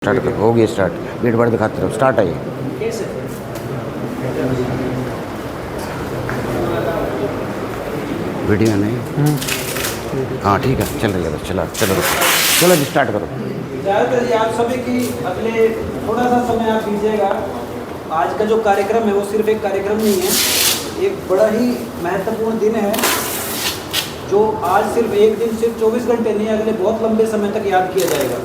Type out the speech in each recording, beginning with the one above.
Start करो, हो गया स्टार्ट। बीट बार दिखाते रहो, स्टार्ट आइए। वीडियो नहीं, हाँ ठीक है, चल रही है बस, चलो चलो चलो जी, स्टार्ट करो। ज़्यादातर जी आप सभी की अगले थोड़ा सा समय आप दीजिएगा। आज का जो कार्यक्रम है वो सिर्फ एक कार्यक्रम नहीं है, एक बड़ा ही महत्वपूर्ण दिन है जो आज सिर्फ एक दिन, सिर्फ 24 घंटे नहीं, अगले बहुत लंबे समय तक याद किया जाएगा।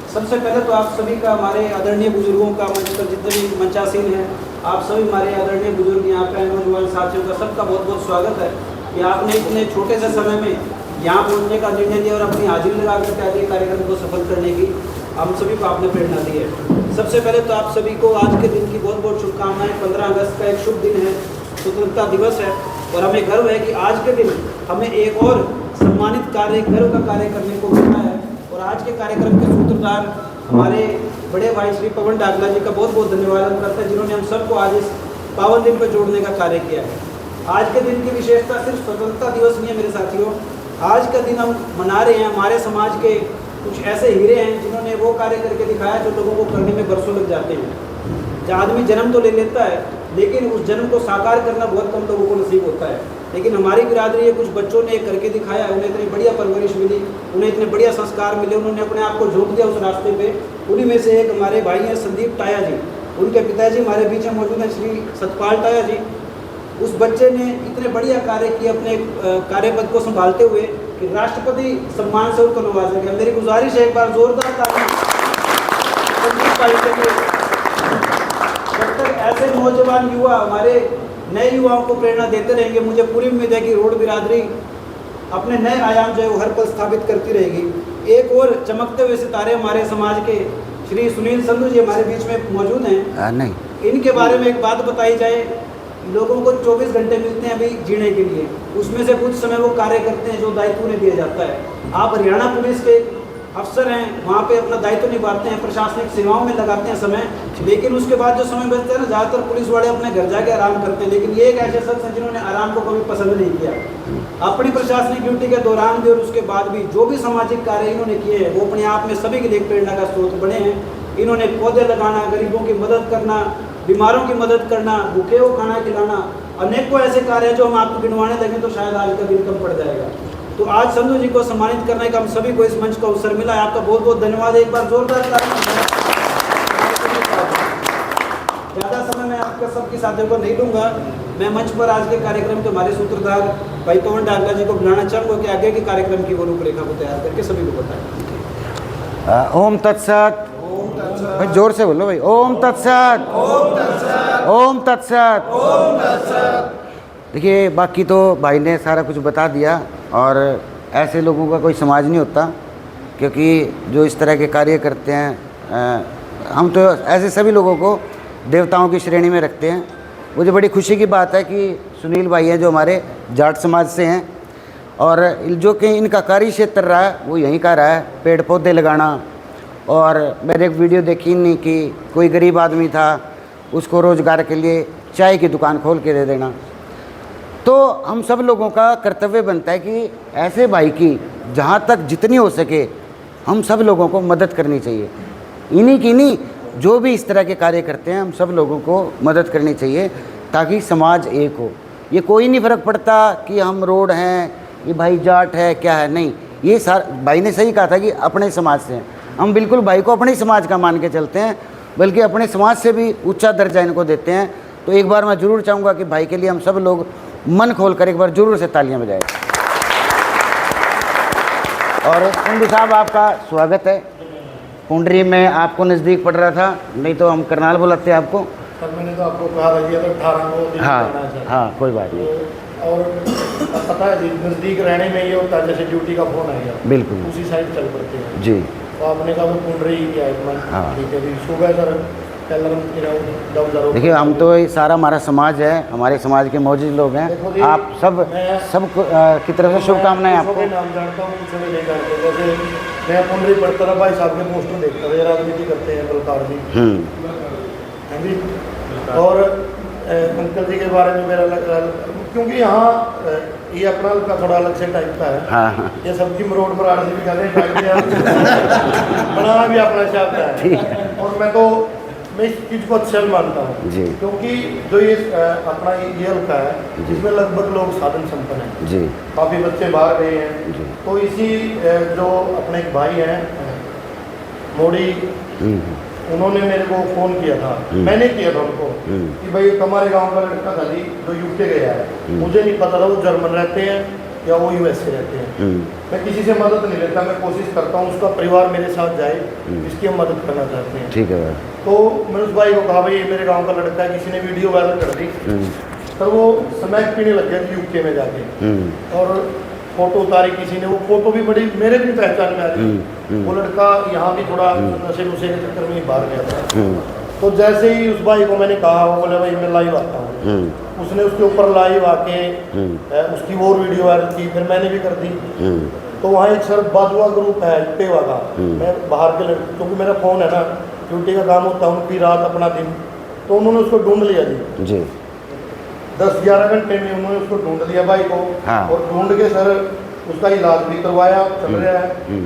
सबसे पहले तो आप सभी का, हमारे आदरणीय बुजुर्गों का, मंच पर जितने भी मंचासीन हैं, आप सभी हमारे आदरणीय बुजुर्ग यहाँ पे नौजवान साथियों का सबका बहुत बहुत स्वागत है कि आपने इतने छोटे से समय में यहाँ पहुँचने का निर्णय लिया और अपनी हाजिरी लगा करके आज ये कार्यक्रम को सफल करने की हम सभी को आपने प्रेरणा दी है। सबसे पहले तो आप सभी को आज के दिन की बहुत बहुत शुभकामनाएं। 15 अगस्त का एक शुभ दिन है, स्वतंत्रता दिवस है और हमें गर्व है कि आज के दिन हमें एक और सम्मानित कार्य, गर्व का कार्य करने को मिला है। और आज के कार्यक्रम के सूत्रधार हमारे बड़े भाई श्री पवन डागला जी का बहुत बहुत धन्यवाद हम करते हैं, जिन्होंने हम सबको आज इस पावन दिन पर जोड़ने का कार्य किया है। आज के दिन की विशेषता सिर्फ स्वतंत्रता दिवस नहीं है मेरे साथियों, आज का दिन हम मना रहे हैं, हमारे समाज के कुछ ऐसे हीरे हैं जिन्होंने वो कार्य करके दिखाया जो लोगों को करने में बरसों लग जाते हैं। जो आदमी जन्म तो ले लेता है लेकिन उस जन्म को साकार करना बहुत कम लोगों को नसीब होता है, लेकिन हमारी बिरादरी है, कुछ बच्चों ने करके दिखाया, उन्हें इतनी बढ़िया परवरिश मिली, उन्हें इतने बढ़िया संस्कार मिले, उन्होंने अपने आप को झोंक दिया उस रास्ते पे। उन्हीं में से एक हमारे भाई हैं संदीप टाया जी, उनके पिताजी हमारे बीच में मौजूद हैं श्री सतपाल टाया जी। उस बच्चे ने इतने बढ़िया कार्य किए अपने कार्यपद को संभालते हुए कि राष्ट्रपति सम्मान से उनको नवाजा गया। मेरी गुजारिश है एक बार जोरदार ताली संदीप भाई के लिए। जब तक ऐसे नौजवान युवा हमारे नए युवाओं को प्रेरणा देते रहेंगे, मुझे पूरी उम्मीद है कि रोड बिरादरी अपने नए आयाम जो है वो हर पल स्थापित करती रहेगी। एक और चमकते हुए सितारे हमारे समाज के श्री सुनील संधू जी हमारे बीच में मौजूद हैं। नहीं, इनके बारे में एक बात बताई जाए, लोगों को 24 घंटे मिलते हैं अभी जीने के लिए, उसमें से कुछ समय वो कार्य करते हैं जो दायित्व उन्हें दिया जाता है। आप हरियाणा पुलिस के अफसर हैं, वहाँ पे अपना दायित्व निभाते हैं, प्रशासनिक सेवाओं में लगाते हैं समय, लेकिन उसके बाद जो समय बचता है ना, ज़्यादातर पुलिस वाले अपने घर जाके आराम करते हैं, लेकिन ये एक ऐसे शख्स हैं जिन्होंने आराम को कभी पसंद नहीं किया। अपनी प्रशासनिक ड्यूटी के दौरान भी और उसके बाद भी जो भी सामाजिक कार्य इन्होंने किए हैं वो अपने आप में सभी के लिए प्रेरणा का स्रोत बने हैं। इन्होंने पौधे लगाना, गरीबों की मदद करना, बीमारों की मदद करना, भूखे को खाना खिलाना, अनेकों ऐसे कार्य हैं जो हम आपको गिनवाने लगे तो शायद आज का दिन कम पड़ जाएगा। तो आज संधू जी को सम्मानित करने का हम सभी को इस मंच का अवसर मिला है, आपका बहुत बहुत धन्यवाद। एक बार जोरदार ज़्यादा समय मैं आपका सबके साथियों को नहीं लूँगा। मैं मंच पर आज के कार्यक्रम के हमारे सूत्रधार भाई पवन डागला जी को बुलाना चाहूँगा कि आगे के कार्यक्रम की वो रूपरेखा को तैयार करके सभी को बताएं। ओम तत्सत। भाई जोर से बोलो भाई, ओम तत्सत, ओम तत्सत। देखिए, बाकी तो भाई ने सारा कुछ बता दिया और ऐसे लोगों का कोई समाज नहीं होता, क्योंकि जो इस तरह के कार्य करते हैं, हम तो ऐसे सभी लोगों को देवताओं की श्रेणी में रखते हैं। मुझे बड़ी खुशी की बात है कि सुनील भाई हैं जो हमारे जाट समाज से हैं और जो कि इनका कार्य क्षेत्र रहा है वो यहीं का रहा है, पेड़ पौधे लगाना। और मैंने एक वीडियो देखी नहीं कि कोई गरीब आदमी था, उसको रोज़गार के लिए चाय की दुकान खोल के दे देना। तो हम सब लोगों का कर्तव्य बनता है कि ऐसे भाई की जहाँ तक जितनी हो सके हम सब लोगों को मदद करनी चाहिए। इन्हीं की नहीं, जो भी इस तरह के कार्य करते हैं हम सब लोगों को मदद करनी चाहिए ताकि समाज एक हो। ये कोई नहीं फ़र्क पड़ता कि हम रोड हैं, ये भाई जाट है, क्या है, नहीं। ये भाई ने सही कहा था कि अपने समाज से हैं, हम बिल्कुल भाई को अपने समाज का मान के चलते हैं, बल्कि अपने समाज से भी ऊंचा दर्जा इनको देते हैं। तो एक बार मैं ज़रूर चाहूँगा कि भाई के लिए हम सब लोग मन खोल कर एक बार ज़रूर से तालियां बजाएं। और संधू साहब, आपका स्वागत है। पुंडरी में आपको नज़दीक पड़ रहा था, नहीं तो हम करनाल बुलाते हैं आपको। तब मैंने तो आपको कहा था ये तो 18 को। हाँ, कोई बात नहीं। और पता है जी, नज़दीक रहने में ये होता है जैसे ड्यूटी का फ़ोन आ गया, बिल्कुल उसी साइड चल पड़ते हैं जी। तो आपने कहा वो पुंडरी ही किया है। हाँ। ठीक है जी, सुबह सर देखिए, हम तो ये सारा हमारा समाज है, हमारे समाज के मौजूद लोग हैं। आप सब की तरफ से शुभकामनाएं आपको। नाम जानता हूँ, कुछ नहीं जानते। जैसे मैं पुंडरी पढ़ता था, भाई साहब के पोस्टर देखता था, राजनीति करते हैं बलकार जी, हैं जी। और अंकल जी के बारे में मेरा क्योंकि यहाँ ये अपना का थोड़ा अलग से टाइप का है। हाँ। ये सब्जी मरोड़ पर आड़ से भी कहते हैं, बना भी अपना शब्द है। ठीक है। और मैं इस चीज़ को अच्छा भी मानता हूँ जी। क्योंकि जो ये अपना ये हल्का है जिसमें लगभग लोग साधन संपन्न हैं जी काफ़ी बच्चे बाहर गए हैं जी। तो इसी जो अपने एक भाई हैं मोड़ी उन्होंने मेरे को फ़ोन किया था मैंने किया था उनको कि भाई हमारे गांव का लड़का था जी जो यूके गया है मुझे नहीं पता था वो जर्मन रहते हैं या वो यूएसए रहते हैं मैं किसी से मदद नहीं लेता मैं कोशिश करता हूँ उसका परिवार मेरे साथ जाए जिसकी हम मदद करना चाहते हैं ठीक है। तो मैंने उस भाई को कहा भाई ये मेरे गांव का लड़का है किसी ने वीडियो वायरल कर दी तो वो स्मैक पीने लग गया यूके में जाके और फोटो उतारी किसी ने वो फोटो भी बड़ी मेरे भी पहचान में आ रही वो लड़का यहाँ भी थोड़ा नशे नुशे के चक्कर में ही बाहर गया था तो जैसे ही उस भाई को मैंने कहा वो बोले भाई मैं लाइव आता हूँ उसने उसके ऊपर लाइव आके उसकी और वीडियो वायरल की फिर मैंने भी कर दी तो वहाँ एक सर बाजुआ ग्रुप है पेवा का मैं बाहर के लड़के क्योंकि मेरा फ़ोन है ना ड्यूटी का काम होता है उनकी रात अपना दिन तो उन्होंने उसको ढूंढ लिया जी 10-11 घंटे में उन्होंने उसको ढूंढ लिया भाई को और ढूंढ के सर उसका इलाज भी करवाया चल रहा है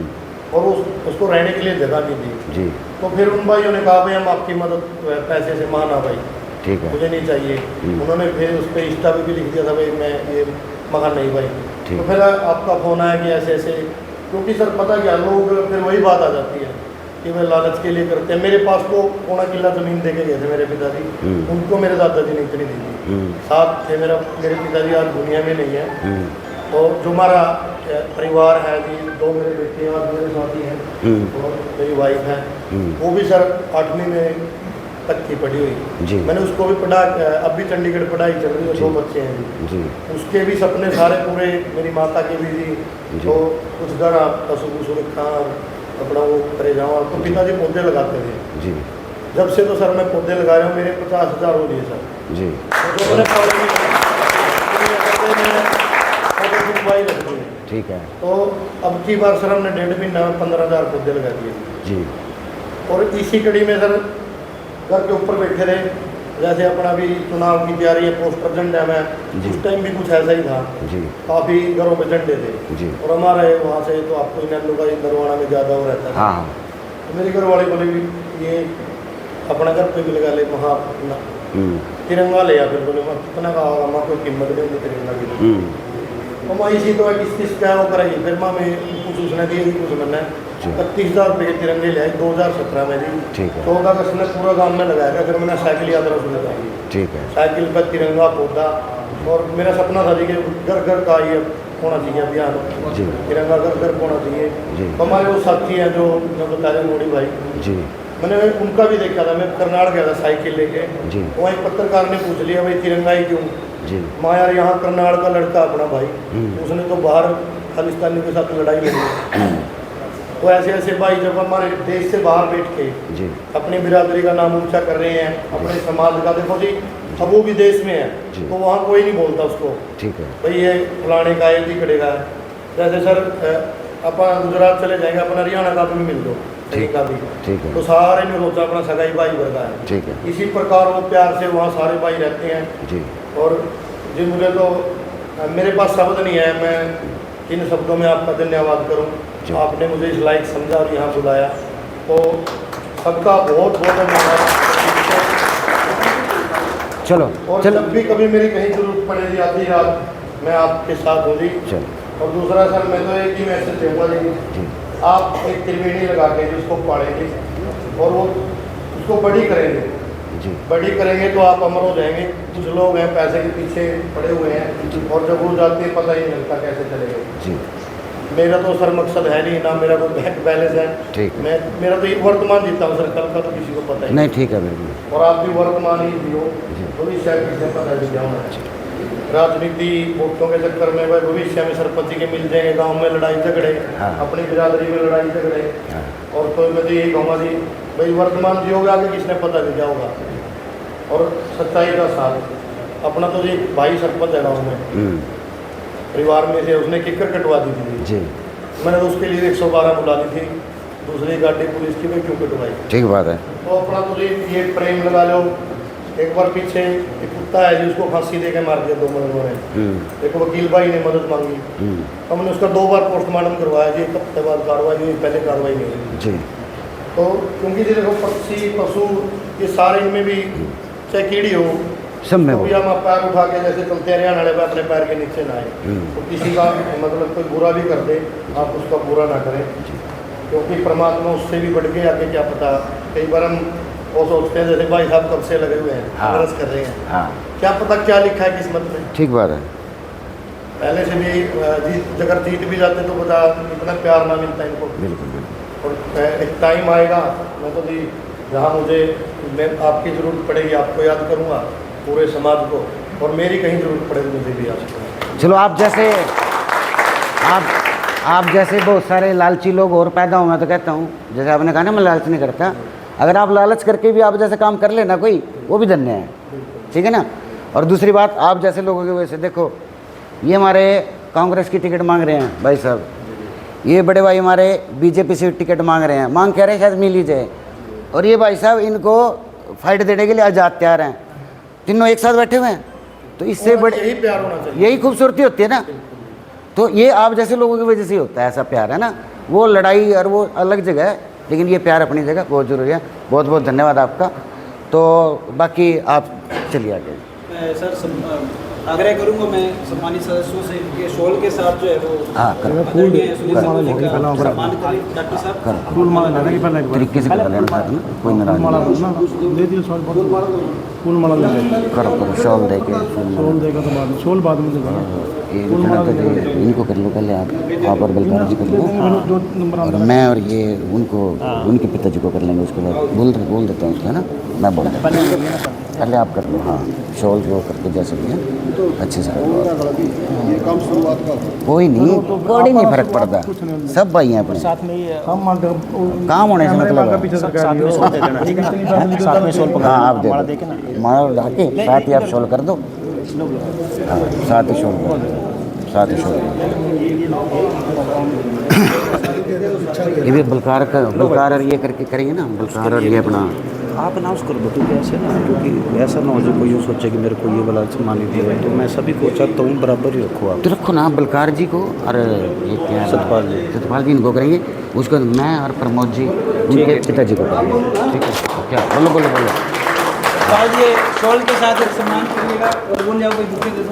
और उसको रहने के लिए जगह भी दी जी। तो फिर उन भाइयों ने कहा भाई हम आपकी मदद पैसे से माना भाई ठीक है मुझे नहीं चाहिए उन्होंने फिर उस पर इंस्टा पे भी लिख दिया था भाई मैं ये मकान नहीं भाई तो फिर आपका फ़ोन आया कि ऐसे ऐसे क्योंकि सर पता क्या लोग फिर वही बात आ जाती है कि वे लालच के लिए करते हैं मेरे पास तो पौना किला ज़मीन दे के गए थे मेरे पिताजी उनको मेरे दादाजी ने इतनी दी थी साथ थे मेरे पिताजी आज दुनिया में नहीं है और जो हमारा परिवार है जी 2 मेरे बेटे हैं और मेरे साथी हैं और मेरी वाइफ है वो भी सर 8वीं में तक की पढ़ी हुई जी। मैंने उसको भी पढ़ा अब भी चंडीगढ़ पढ़ाई चल रही है 2 बच्चे हैं जी उसके भी सपने सारे पूरे मेरी माता के भी जी तो कुछ घर पशु पशु रखा अपना वो करे जाऊँ तो पिताजी पौधे लगाते थे जी जब से तो सर मैं पौधे लगा रहा हूँ मेरे 50,000 हो लिए सर जी जो मैंने ठीक है तो अब की बार सर हमने 1.5 महीना में 15,000 पौधे लगा दिए जी और इसी कड़ी में सर घर के ऊपर बैठे रहे जैसे अपना भी चुनाव की तैयारी है पोस्टर झंडा में उस टाइम भी कुछ ऐसा ही था जी काफ़ी घरों में झंडे थे जी और हमारे वहाँ से तो आपको नल्लू का नरवाना में ज़्यादा हो रहता है तो मेरी घर वाले बोले भी ये अपना घर पे भी लगा ले वहाँ तिरंगा ले फिर बोले मैं कितना का होगा मैं कोई कीमत नहीं होगी तिरंगा की तो मैं इसी तो किस क्या वो करेगी फिर मैं कुछ उसने दिए कुछ मैंने 31,000 रुपये के तिरंगे ले आई 2017 में दी 14 अगस्त में पूरा गांव में लगाया फिर मैंने साइकिल यात्रा शुरू कराई ठीक है साइकिल पर तिरंगा पौधा और मेरा सपना था जी कि घर घर का ये होना चाहिए अभियान तिरंगा घर घर होना चाहिए हमारे वो साथी हैं जो बता रहे मोड़ी भाई जी मैंने उनका भी देखा था मैं करनाल गया था साइकिल लेके वहाँ एक पत्रकार ने पूछ लिया भाई तिरंगा ही क्यों जी माँ यार यहाँ करनाल का लड़का अपना भाई उसने तो बाहर खालिस्तानियों के साथ लड़ाई लड़ी तो ऐसे ऐसे भाई जब हमारे देश से बाहर बैठ के जी अपनी बिरादरी का नाम ऊंचा कर रहे हैं अपने समाज का देखो जी अब वो भी देश में है तो वहाँ कोई नहीं बोलता उसको ठीक है भाई ये फलाने का ये दिखड़े का जैसे सर अपना गुजरात चले जाएंगे अपना हरियाणा का भी मिल दो का भी ठीक है तो सारे ने सोचा अपना सगाई भाई वर्गा है ठीक है इसी प्रकार वो प्यार से वहाँ सारे भाई रहते हैं जी और जी मुझे तो मेरे पास शब्द नहीं है मैं इन शब्दों में आपका धन्यवाद करूँ आपने मुझे इस लायक समझा और यहाँ बुलाया तो सबका बहुत बहुत धन्यवाद चलो और जब भी कभी मेरी कहीं जरूरत पड़ेगी आधी रात मैं आपके साथ हूँ जी और दूसरा सर मैं तो एक ही मैसेज दूँगा जी आप एक त्रिवेणी लगा के जिसको पाड़ेंगे और वो उसको बड़ी करेंगे जी बड़ी करेंगे तो आप अमर हो जाएंगे कुछ लोग हैं पैसे के पीछे पड़े हुए हैं और जब वो जाते हैं पता ही नहीं लगता कैसे चलेगा जी मेरा तो सर मकसद है नहीं ना मेरा कोई बैंक बैलेंस है ठीक मैं मेरा तो एक वर्तमान जीता हूँ सर कल का तो किसी को पता नहीं ठीक है बिल्कुल और आप भी वर्तमान ही जियो भविष्य किसी पता नहीं जाऊँ राजनीति वोटों के चक्कर में भाई भविष्य में सरपंच के मिल जाएंगे गांव में लड़ाई झगड़े अपनी बिरादरी में लड़ाई झगड़े और तो मैं तो यही कहूँगा जी भाई वर्तमान जियोगे आगे किसने पता नहीं क्या होगा और सच्चाई का साथ अपना तो जी भाई सरपंच है गाँव में परिवार में से उसने किकर कटवा दी थी जी मैंने तो उसके लिए 112 बुला ली थी दूसरी गाड़ी पुलिस की मैं क्यों कटवाई ठीक बात है तो अपना तो ये प्रेम लगा लो एक बार पीछे एक कुत्ता है जिसको फांसी दे के मार दिया 2 महीनों में एक वकील भाई ने मदद मांगी हमने उसका 2 बार पोस्टमार्टम करवाया जी 1 हफ्ते बाद कार्रवाई हुई पहले कार्रवाई नहीं हुई जी तो क्योंकि देखो पक्षी पशु ये सारे इनमें भी चाहे कीड़ी हो सब में तो हो। भी हम पैर उठा के जैसे चलते हैं हरियाणा वाले पे अपने पैर के नीचे ना आए, तो किसी का मतलब कोई बुरा भी कर दे आप उसका बुरा ना करें, क्योंकि परमात्मा उससे भी बढ़ के आगे क्या पता। कई बार हम वो सोचते हैं जैसे भाई साहब कब से लगे हुए हैं हाँ। संघर्ष कर रहे हैं, हाँ क्या पता क्या लिखा है किस्मत में। ठीक बात है। पहले से भी जीत अगर जीत भी जाते तो बता इतना प्यार ना मिलता इनको। बिल्कुल बिल्कुल। और एक टाइम आएगा मैं तो भी जहाँ मुझे मैं आपकी ज़रूरत पड़ेगी आपको याद करूँगा, पूरे समाज को, और मेरी कहीं ज़रूरत पड़ेगी मुझे भी याद करूँगा। चलो आप जैसे बहुत सारे लालची लोग और पैदा हो, मैं तो कहता हूँ जैसे आपने कहा ना मैं लालच नहीं करता, अगर आप लालच करके भी आप जैसे काम कर लेना कोई, वो भी धन्य है, ठीक है ना। और दूसरी बात, आप जैसे लोगों की वजह से देखो ये हमारे कांग्रेस की टिकट मांग रहे हैं भाई साहब, ये बड़े भाई हमारे बीजेपी से टिकट मांग रहे हैं, मांग कह रहे हैं शायद मिल ही जाए, और ये भाई साहब इनको फाइट देने के लिए आज़ाद तैयार हैं, तीनों एक साथ बैठे हुए हैं। तो इससे बड़े यही प्यार होना चाहिए, यही खूबसूरती होती है ना। तो ये आप जैसे लोगों की वजह से ही होता है ऐसा प्यार, है ना। वो लड़ाई और वो अलग जगह है, लेकिन ये प्यार अपनी जगह बहुत ज़रूरी है। बहुत बहुत धन्यवाद आपका। तो बाकी आप चलिए आगे। मैं सर आग्रह करूंगा मैं सम्मानित सदस्यों से कि शॉल के साथ जो है वो हाँ करो आदरणीय सुनील शर्मा जी का सम्मान करें डॉक्टर साहब। करो फूल माला लेने की पहले तरीके से कर लेना साथ में, कोई नाराज माला नहीं। बोलना दे दियो शॉल फूल माला ले ले करो करो शॉल दे के शॉल देगा तो बाद में शॉल बाद में देगा ये इतना तो दे, इनको कर लो पहले आप और बलकार जी कर लो, जो नंबर और मैं और ये उनको उनके पिताजी को कर लेंगे। उसके बाद बोल देता हूँ उसका, है ना, मैं बोल देता हूँ। पहले आप कर लो, हाँ शॉल को करके जैसे भी है अच्छे से कर लो। कोई नहीं फर्क पड़ता, सब भाई हैं अपने, साथ में ही हम काम होने से मतलब है। पीछे सरकार साथ में शॉल दे देना, ठीक है, साथ में शॉल पकड़ हाँ आप दे माला दो, दे के ना माला उठा के साथ ही आप शॉल कर दो। हाँ साथ ही शॉल कर दो, साथ ही शॉल। ये भी बलकार और ये करके करेंगे ना, बलकार और ये अपना आप अनाउंस कर दो, क्योंकि ऐसे ना, क्योंकि ऐसा ना हो जो कोई यूँ सोचे कि मेरे को ये वाला सम्मान नहीं दिया है, तो मैं सभी को चाहता हूँ बराबर ही रखो आप। तो रखो ना बलकार जी को, और ये क्या है, सतपाल जी इनको करेंगे, उसको मैं और प्रमोद जी उनके पिताजी को करेंगे, ठीक है। क्या बोलो आज ये शॉल के साथ एक सम्मान करिएगा और बोल जाओ कोई बुके दे दो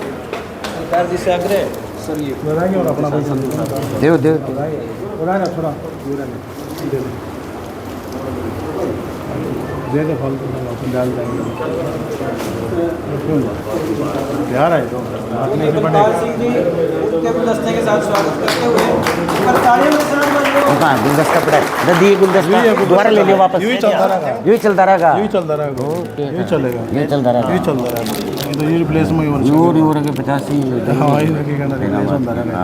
सरकार जी से आग्रह है सर। ये लगाएंगे और अपना कोई संदेश देव उड़ा ना थोड़ा दे दे फल डाल देंगे यार है तो बलकार सिंह जी उनके गुलदस्ते के साथ स्वागत करते हुए पर तालियों के साथ बजाओ। हाँ गुलदस्ता पड़ा है, दीदी गुलदस्ता दोबारा ले लियो वापस, यूँ ही चलता रहेगा, यूँ ही चलता रहेगा, यूँ चलता रहेगा, यूँ चलेगा, ये चलता रहेगा, यूँ चलता रहेगा, तो ये रिप्लेस में ही होना नूर चाहिए। नूर के 85 हाँ ये लगेगा ना, रिप्लेस होता रहेगा।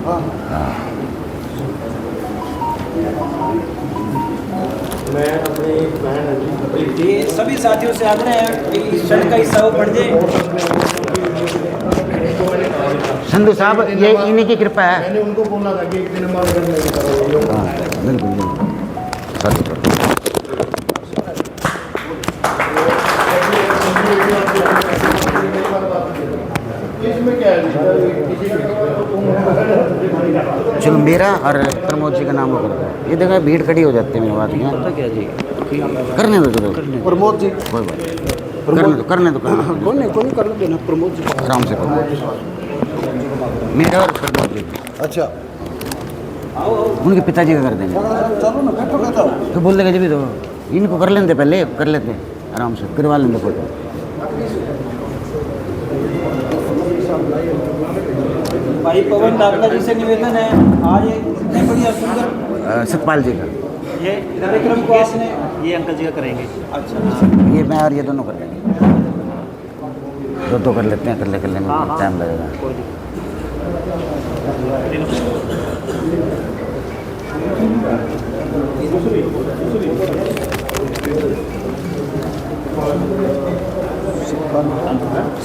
हाँ मैं अपनी बहन ये सभी साथियों से आग्रह है कि इस क्षण का हिस्सा वो बढ़ जाए। संधू साहब ये इन्हीं की कृपा है। मैंने उनको बोला था कि एक दिन हमारे घर में करो। हाँ बिल्कुल बिल्कुल कर दो। इसमें क्या है चलो मेरा और प्रमोद जी का नाम वो कर दो। ये देखो भीड़ खड़ी हो जाती है मेरी बात में, पता क्या जी, करने दो चलो, प्रमोद जी कोई बात नहीं, करने दो कौन कर देना प्रमोद जी। आराम से करो, मेरा और प्रमोद जी अच्छा उनके पिताजी का कर देंगे। चलो ना बैठो बैठो तो बोल देगा जब भी तो इनको कर लेते पहले, कर लेते आराम से करवा लेंगे फोटो। भाई पवन डाकला जी से निवेदन है, आज एक इतने बढ़िया सुंदर सतपाल जी का, ये कार्यक्रम को आपने ये अंकल जी का करेंगे। अच्छा ये मैं और ये दोनों कर लेंगे, दो कर लेते हैं, कर लेंगे, टाइम लगेगा।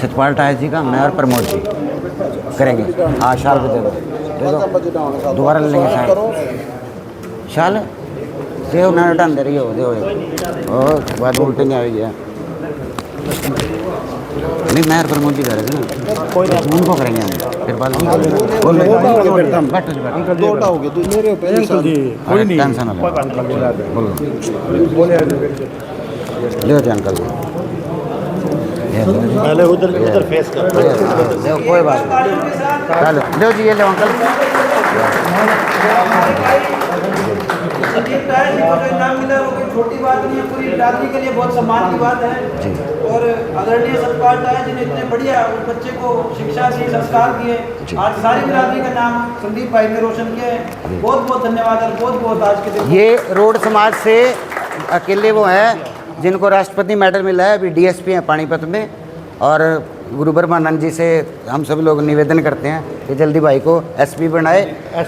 सतपाल टायर जी का, मैं और प्रमोद जी करेंगे। हाँ शाल भी दे दो, दोबारा ले लेंगे शाल देव ना डाल दे रही हो, देव और बाद उल्टे नहीं आएगी। नहीं मैं प्रमोद जी कह रहे थे ना, कोई उनको करेंगे हम फिर बाद में बोल अंकल दो हो गए तो मेरे ऊपर अंकल जी कोई नहीं टेंशन ना बोलो ले जाए अंकल जी पहले उधर फेस कर देखो कोई बात नहीं चलो लो जी ये लो अंकल संदीप ताया जी को जो इनाम मिला वो कोई छोटी बात नहीं है, पूरी बिरादरी के लिए बहुत सम्मान की बात है। और आदरणीय सतपाल ताया जी ने इतने बढ़िया उस बच्चे को शिक्षा दी, संस्कार दिए, आज सारी बिरादरी का नाम संदीप भाई ने रोशन किया है। बहुत बहुत धन्यवाद और बहुत बहुत आज के दिन ये रोड समाज से अकेले वो हैं जिनको राष्ट्रपति मेडल मिला है, अभी डीएसपी हैं पानीपत में। और गुरु ब्रह्मानंद जी से हम सभी लोग निवेदन करते हैं कि जल्दी भाई को एसपी बनाए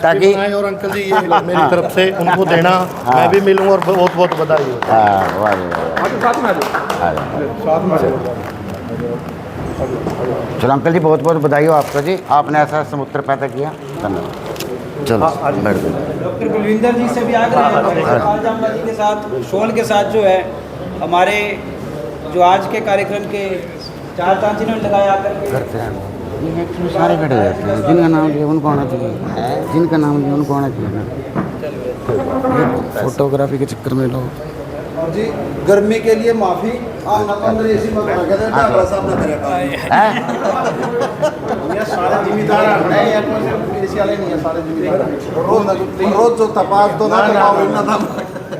ताकि और अंकल जी ये मेरी तरफ से उनको देना मैं भी मिलूँ और बहुत बहुत बधाई हो। चलो अंकल जी बहुत बहुत बधाई हो आपको जी, आपने ऐसा समुद्र पैदा किया, धन्यवाद। चलो बैठ जाओ। डॉक्टर कुलविंदर जी से भी आग्रह है डॉक्टर आजम जी के साथ शोल के साथ जो है हमारे जो आज के कार्यक्रम के 4 5 जिन्होंने लगाया करके करते हैं ये एक्चुअली सारे खड़े रहते हैं, जिनका नाम लिया उनको आना चाहिए, जिनका नाम लिया उनको आना चाहिए ना। फोटोग्राफी के चक्कर में लोग जी गर्मी के लिए माफी एसी में कहते हैं ड्राइवर साहब ना करेगा ये सारे जिम्मेदार नहीं है, एसी वाले नहीं है सारे जिम्मेदार रोज जो तपास तो ना कराओ इतना था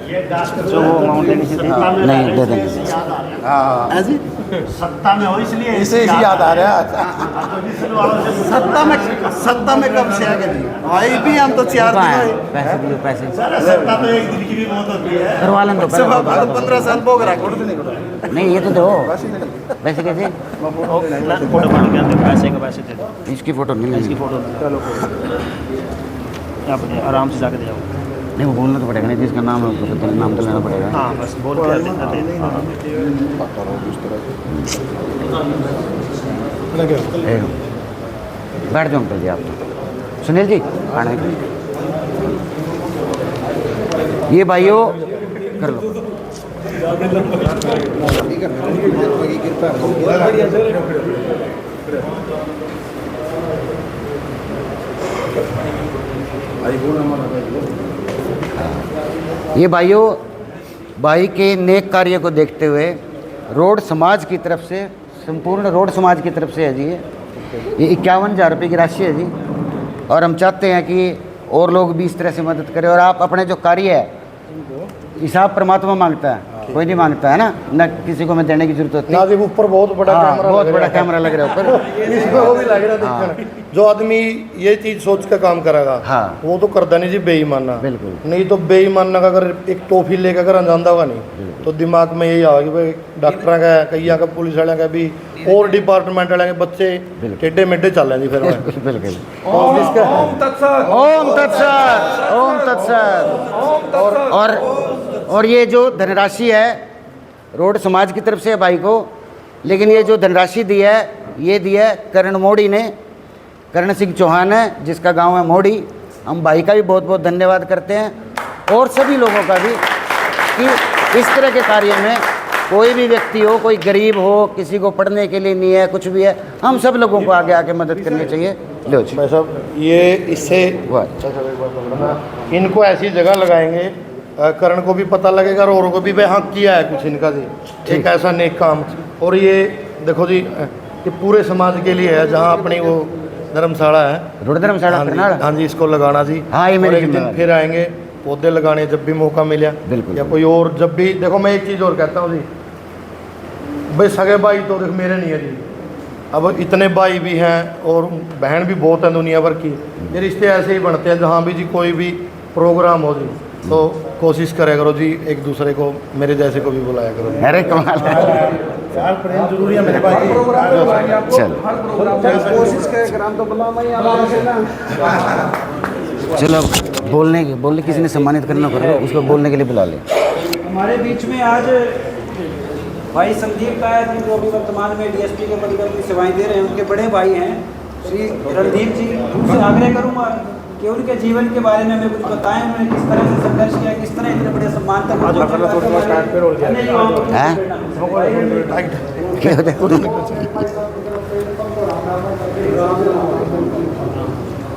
जो वो अमाउंट लेने से नहीं दे देंगे। हाँ ऐसी सत्ता में हो इसलिए इसे इसी याद आ रहा है सत्ता में कब से आगे थी भाई भी हम तो 4 दिन पैसे दियो पैसे सत्ता तो एक दिन की भी बहुत होती है। करवा लें तो 15 साल भोग रहा कोड नहीं नहीं ये तो दो पैसे कैसे फोटो के अंदर पैसे का पैसे दे दो, इसकी फोटो नहीं इसकी लेंगे। फोटो चलो आप आराम से जाके दे जाओ। नहीं वो बोलना तो पड़ेगा नहीं, जिसका नाम है उसको तो नाम तो लेना पड़ेगा। हाँ बस बोल के देते बैठ जाओ अंकल जी आप तो। सुनील जी आने ये भाइयों कर लो। ये भाइयों भाई के नेक कार्य को देखते हुए रोड समाज की तरफ से, संपूर्ण रोड समाज की तरफ से है जी ये 51,000 रुपये की राशि है जी। और हम चाहते हैं कि और लोग भी इस तरह से मदद करें। और आप अपने जो कार्य है हिसाब परमात्मा मांगता है, कोई नहीं मांगता है ना किसी को मैं देने की जरूरत होती ना जी ऊपर बहुत बड़ा कैमरा बहुत बड़ा कैमरा लग रहा है ऊपर इसमें वो भी लग रहा है देखना। जो आदमी ये चीज सोच के काम करेगा हाँ। वो तो करता नहीं जी बेईमाना। बिल्कुल। नहीं तो बेईमाना का अगर एक टॉफी लेकर अगर अंजांदा होगा नहीं तो दिमाग में यही आएगा कि भाई डॉक्टर का कई का पुलिस वाले का भी और डिपार्टमेंट वाले के बच्चे टेढ़े मेढ़े चल रहे हैं जी फिर बिल्कुल। ओम तत्सत ओम तत्सत ओम तत्सत। और ये जो धनराशि है रोड समाज की तरफ से है भाई को, लेकिन ये जो धनराशि दी है ये दी है करण मोड़ी ने, करण सिंह चौहान है जिसका गांव है मोड़ी। हम भाई का भी बहुत बहुत धन्यवाद करते हैं और सभी लोगों का भी कि इस तरह के कार्य में कोई भी व्यक्ति हो, कोई गरीब हो, किसी को पढ़ने के लिए नहीं है, कुछ भी है, हम सब लोगों को आगे आके मदद करनी चाहिए। लो जी भाई साहब ये इससे इनको ऐसी जगह लगाएंगे करण को भी पता लगेगा और औरों को भी भाई हाँ किया है कुछ इनका जी एक ऐसा नेक काम। और ये देखो जी ये पूरे समाज के लिए है जहाँ अपनी वो धर्मशाला है रोड धर्मशाला करनाल। हाँ जी इसको लगाना जी। हाँ, ये मेरी और एक दिन जिम्मेदारी। फिर आएंगे पौधे लगाने जब भी मौका मिला बिल्कुल। या कोई और जब भी देखो मैं एक चीज़ और कहता हूँ जी भाई सगे भाई तो देख मेरे नहीं है जी, अब इतने भाई भी हैं और बहन भी बहुत हैं दुनिया भर की। ये रिश्ते ऐसे ही बनते हैं जहाँ भी जी कोई भी प्रोग्राम हो जी तो कोशिश करे करो जी एक दूसरे को मेरे जैसे को भी बुलाया करो जी। अरे कमाल है। यार प्रेम जरूरी है मेरे भाई। चल कोशिश करे ग्राम तो बुलाओ मैं आराम से ना चलो बोलने किसी ने सम्मानित करना पड़ेगा, उसको बोलने के लिए बुला ले। हमारे बीच में आज भाई संदीप ताया जी जो अभी वर्तमान में डीएसपी के पद पर अपनी सेवाएं दे रहे हैं, उनके बड़े भाई हैं श्री रणदीप जी। उनसे आग्रह करूंगा कि उनके जीवन के बारे में हमें कुछ बताएं, उन्होंने किस तरह से संघर्ष किया, किस तरह इतने बड़े सम्मान तक हैं? क्या होता है?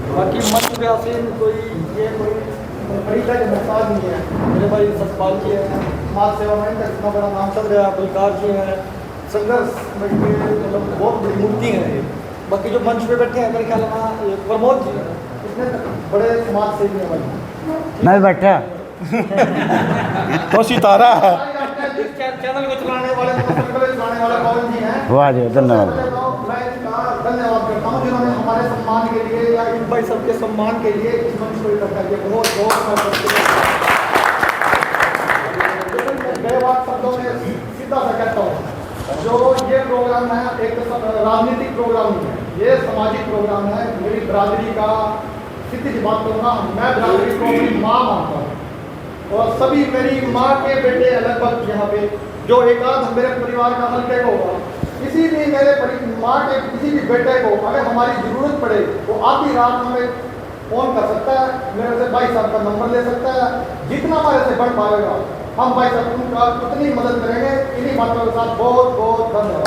बाकी मंच पे आसीन कोई ये कोई खरीदा के मोहताज नहीं है। मेरे भाई सतपाल जी हैं, समाज सेवा में इतना बड़ा नाम चल रहा है, बलकार जी हैं, संघर्ष में के मतलब बहुत बड़ी मूर्ति है ये। बाकी जो मंच पे बैठे हैं मेरे ख्याल में प्रमोद जी हैं, इतने बड़े समाज सेवी हैं भाई। मैं भी बैठा तो सितारा है। चैनल को चलाने वाले चलाने वाले पवन जी हैं। वो आ जाओ, धन्यवाद। मैं इनका धन्यवाद करता हूँ जिन्होंने हमारे सम्मान के लिए या इन भाई सबके सम्मान के लिए इस मंच को इकट्ठा किया। बहुत बहुत बेबाक शब्दों में सीधा सा कहता हूँ, जो ये प्रोग्राम है एक राजनीतिक प्रोग्राम नहीं है, ये सामाजिक प्रोग्राम है। मेरी बिरादरी का सीधी सी बात करूँगा, मैं बिरादरी को अपनी माँ मानता हूँ और सभी मेरी माँ के बेटे लगभग यहाँ पे जो एक आध मेरे परिवार का हल्के को होगा, किसी भी मेरे माँ के किसी भी बेटे को अगर हमारी ज़रूरत पड़े तो आधी रात हमें फ़ोन कर सकता है, मेरे से भाई साहब का नंबर ले सकता है। जितना हमारे से बढ़ पाएगा हम भाई साहब उनका उतनी मदद करेंगे। इन्हीं बातों के साथ बहुत बहुत धन्यवाद।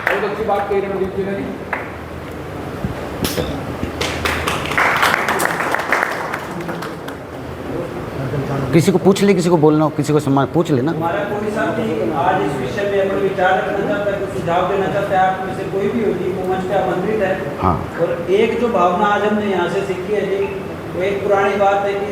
बहुत अच्छी बात कही रणदीप जी ने। किसी को पूछ ले, किसी को बोलना हो, किसी को सम्मान पूछ लेना। हमारा कोई साहब जी आज इस विषय में अपने विचार रखना चाहता है, कुछ सुझाव देना चाहता है, आप में से कोई भी हो जी, वो मंच पे आमंत्रित है। हाँ। और एक जो भावना आज हमने यहाँ से सीखी है जी, वो एक पुरानी बात है कि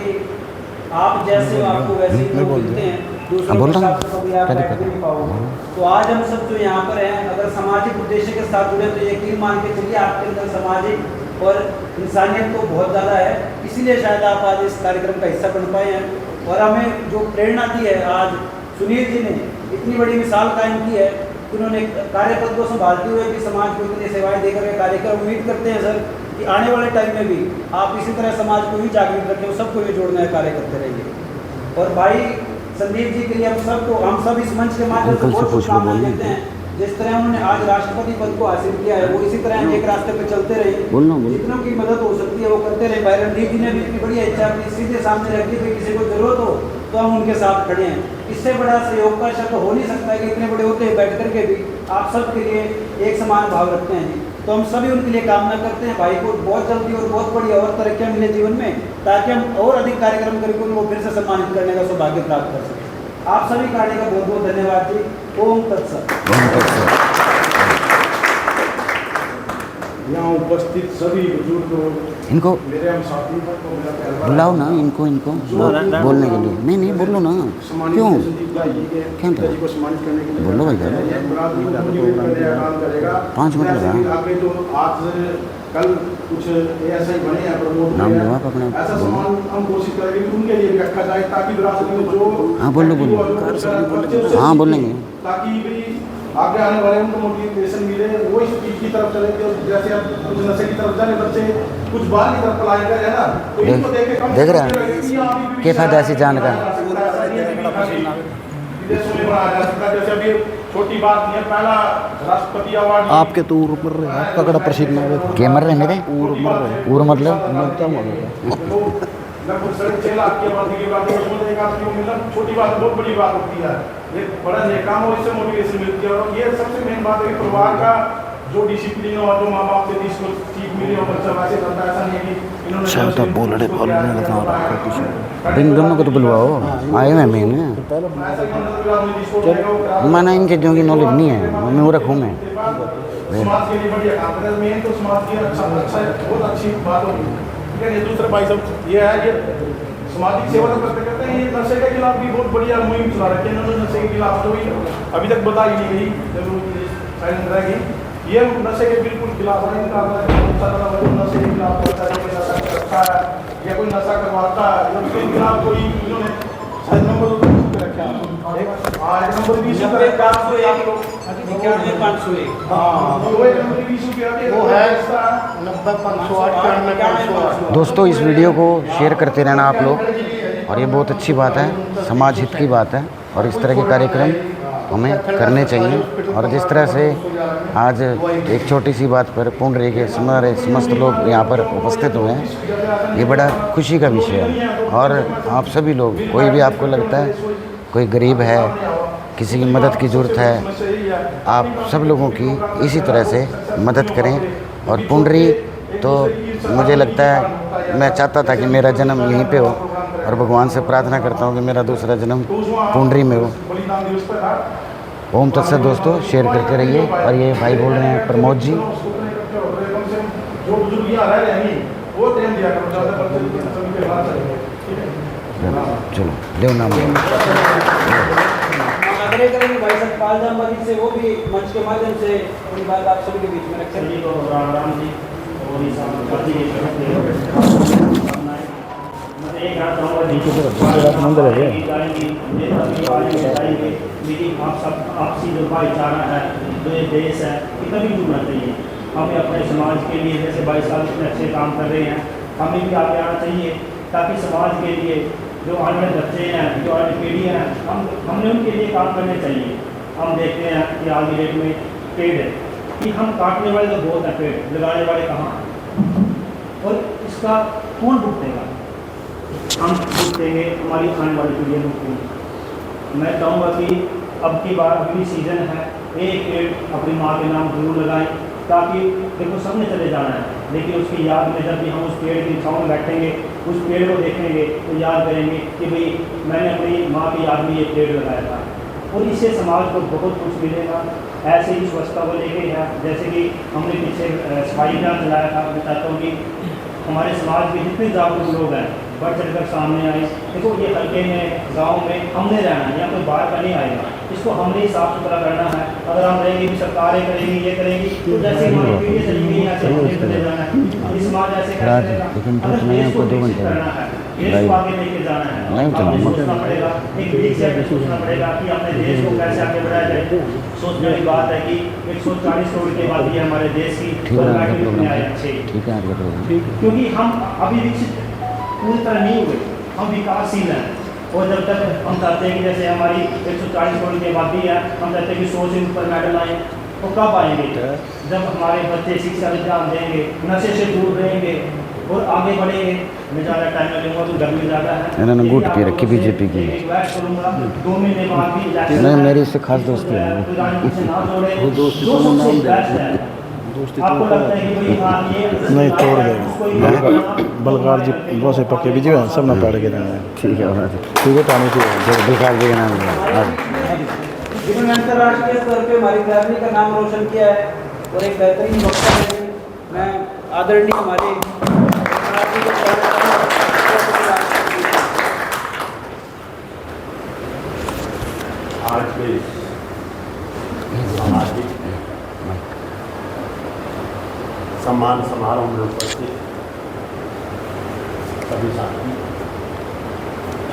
आप जैसे हो आपको वैसे ही लोग मिलते हैं, दूसरों बोल के रहा हूँ। साथ कभी आप बैठ भी नहीं पाओगे। तो आज हम सब जो यहाँ पर हैं, अगर सामाजिक उद्देश्य के साथ जुड़े तो यकीन मान के चलिए आपके अंदर सामाजिक और इंसानियत तो बहुत ज़्यादा है, इसीलिए शायद आप आज इस कार्यक्रम का हिस्सा बन पाए हैं। और हमें जो प्रेरणा दी है आज सुनील जी ने इतनी बड़ी मिसाल कायम की है, उन्होंने कार्यपद को संभालते हुए भी समाज को इतनी सेवाएं देकर के कार्य कर। उम्मीद करते हैं सर कि आने वाले टाइम में भी आप इसी तरह समाज को भी जागरूक रखें और सबको भी जोड़ने का कार्य करते रहेंगे। और भाई संदीप जी के लिए हम सब इस मंच के माध्यम से बहुत शुभकामनाएं देते हैं। जिस तरह उन्होंने आज राष्ट्रपति पद को हासिल किया है, वो इसी तरह एक रास्ते पर चलते रहे, जितनों की मदद हो सकती है वो करते रहे। भाई रणदीप जी ने भी इतनी बड़ी इच्छा अपनी सीधे सामने रखी कि किसी को जरूरत हो तो हम उनके साथ खड़े हैं। इससे बड़ा सहयोग का शब्द हो नहीं सकता है कि इतने बड़े होते हैं बैठ करके भी आप सब के लिए एक समान भाव रखते हैं जी। तो हम सभी उनके लिए कामना करते हैं भाई को बहुत जल्दी और बहुत बड़ी और तरक्कियाँ मिले जीवन में, ताकि हम और अधिक कार्यक्रम करके उनको फिर से सम्मानित करने का सौभाग्य प्राप्त कर सकें। आप सभी कार्य का बहुत बहुत धन्यवाद जी। ओम तत्सत। यहाँ उपस्थित सभी बुजुर्गों, इनको मेरे हम साथी को मेरा प्यार बुलाओ ना, इनको बोलने के लिए। नहीं बोलो ना, क्यों क्यों तो को सम्मानित करने के लिए बोलो भाई साहब। 5 मिनट लगा। आगे जो आज कल कुछ ऐसा ही बने हैं प्रमोद नाम लो आप अपना, ऐसा बोलो। सम्मान हम कोशिश करेंगे कि उनके लिए भी रखा जाए, ताकि विरासत में जो हाँ बोलो हाँ बोलेंगे। ताकि भी आगे आने वाले उनको मोटिवेशन मिले, वो इस चीज़ की तरफ चले। कि जैसे अब कुछ नशे की तरफ जाने बच्चे कुछ बाहर की तरफ पलायन कर है ना, तो इनको देख के कम देख रहे हैं क्या फायदा ऐसी जान का। विदेशों में बढ़ाया जा सकता है। जैसे अभी छोटी बात नहीं है, पहला राष्ट्रपति अवार्ड आपके तो उर मर रहे, आपका कड़ा प्रसिद्ध ना हुआ। क्या मर रहे मेरे उर मर रहे, पूरा मतलब क्या मर रहे। लगभग 6.5 लाख की आबादी के बाद उसमें एक आदमी को मिलना छोटी बात बहुत बड़ी बात होती है। ये बड़ा नेक काम और इससे मोटिवेशन मिलती है। और ये सबसे मेन बात है कि परिवार का जो डिसिप्लिन और जो माँ बाप से जिसको सीख मिली और बच्चा वैसे करता है, ऐसा नहीं है कि इन्होंने इन दोनों को तो बुलवाओ, आए मैं मेन माना इन चीज़ों की नॉलेज नहीं है, मैं वो रखूँ मैं। समाज के लिए बढ़िया काम करें, मेन तो समाज की अच्छा बहुत अच्छी बात होगी। ठीक है, दूसरा भाई सब ये है कि सामाजिक सेवा तो करते हैं। ये नशे के खिलाफ भी बहुत बढ़िया मुहिम चला रखी है इन्होंने। नशे के खिलाफ जो अभी तक बताई नहीं गई, जरूर साइलेंट रहेगी। ये नशे के बिल्कुल खिलाफ है, नशे के खिलाफ होता है, कोई नशा करता है या कोई नशा करवाता है, उसके खिलाफ कोई इन्होंने शायद नंबर रखा है। नंबर 20 501 वो है 90 दोस्तों इस वीडियो को शेयर करते रहना आप लोग, और ये बहुत अच्छी बात है, समाज हित की बात है। और इस तरह के कार्यक्रम हमें करने चाहिए। और जिस तरह से आज एक छोटी सी बात पर पुंडरी के समस्त लोग यहाँ पर उपस्थित हुए हैं, ये बड़ा खुशी का विषय है। और आप सभी लोग, कोई भी आपको लगता है कोई गरीब है, किसी की मदद की ज़रूरत है, आप सब लोगों की इसी तरह से मदद करें। और पुंडरी तो मुझे लगता है, मैं चाहता था कि मेरा जन्म यहीं पे हो और भगवान से प्रार्थना करता हूँ कि मेरा दूसरा जन्म पुंडरी में हो। ओम तत्सत दोस्तों, शेयर करते रहिए। और ये भाई बोल रहे हैं प्रमोद जी, चलो देव नाम आग्रह करेंगे भाई सतपाल दामबाजी से, वो भी मंच के माध्यम से अपनी बात आप सभी के बीच में रखें। आप सब आपसी जो भाईचारा है, जो ये देश है, ये कभी जुड़ना चाहिए। हमें अपने समाज के लिए, जैसे भाई साहब इतने अच्छे काम कर रहे हैं, हमें भी आगे आना चाहिए, ताकि समाज के लिए जो आने वाले बच्चे हैं, जो आने पीढ़ी हैं, हमने उनके लिए काम करने चाहिए। हम देखते हैं कि आज की डेट में पेड़ है कि हम काटने वाले तो बहुत हैं, पेड़ लगाने वाले कहाँ, और इसका कौन भुगतेगा? हम भुगतेंगे, हमारी आने वाली पीढ़ी भुगतेंगी। मैं चाहूँगा कि अब की बार अगली सीज़न है, एक पेड़ अपनी माँ के नाम जरूर लगाएं, ताकि देखो सबने चले जाना है, लेकिन उसकी याद में जब भी हम उस पेड़ की छाँव में बैठेंगे, उस पेड़ को देखेंगे तो याद करेंगे कि भाई मैंने अपनी माँ की याद में ये पेड़ लगाया था। और इससे समाज को बहुत कुछ मिलेगा। ऐसे ही स्वच्छता को लेके है, जैसे कि हमने पीछे सफाई अभियान चलाया था, मैं चाहता हूँ कि हमारे समाज के जितने जागरूक लोग हैं बढ़ चढ़ कर सामने आए। देखो ये हल्के में, गांव में हमने रहना है, यहाँ कोई बाहर का नहीं आएगा, इसको हमने ही साफ सुथरा करना है। अगर हम रहेंगे कि सरकारें करेंगी, ये करेंगी, तो जैसे हमारी पीढ़ी चली गई यहाँ से हमने चले जाना है, इस समाज ऐसे कैसे चलेगा? अगर देश को विकसित करना है, देश को आगे लेके जाना है, हमें सोचना पड़ेगा, एक दिल से सोचना पड़ेगा कि अपने देश को कैसे आगे बढ़ाया जाए। सोचने वाली बात है कि 140 करोड़ की आबादी है हमारे देश की, क्योंकि हम अभी विकसित पूरी तरह नहीं हुए, हम विकासशील हैं। और जब तक हम चाहते हैं कि जैसे हमारी 140 करोड़ की आबादी है, हम चाहते हैं कि 100 से ऊपर मेडल आए, तो कब आएंगे? जब हमारे बच्चे शिक्षा में ध्यान देंगे, नशे से दूर रहेंगे और आगे बढ़ेंगे। मैं ज़्यादा टाइम में लूँगा तो गर्मी ज़्यादा है, इन्होंने गुट पी रखी बीजेपी की। 2 महीने बाद भी नहीं, मेरी इससे खास दोस्ती है। वो दोस्ती का नाम है। आपको लगता है कि भाई हाँ ये नहीं तोड़ देगा बलकार जी बहुत से पक्के भी जो है सब ना पड़ के देना है। ठीक है, ठीक है, टाने चाहिए बलकार जी का नाम लिया। जिन्होंने अंतर्राष्ट्रीय स्तर पे हमारी बिरादरी का नाम रोशन किया है और एक बेहतरीन वक्ता है। मैं आदरणीय हमारे आज के सामाजिक सम्मान समारोह में उपस्थित सभी साथी,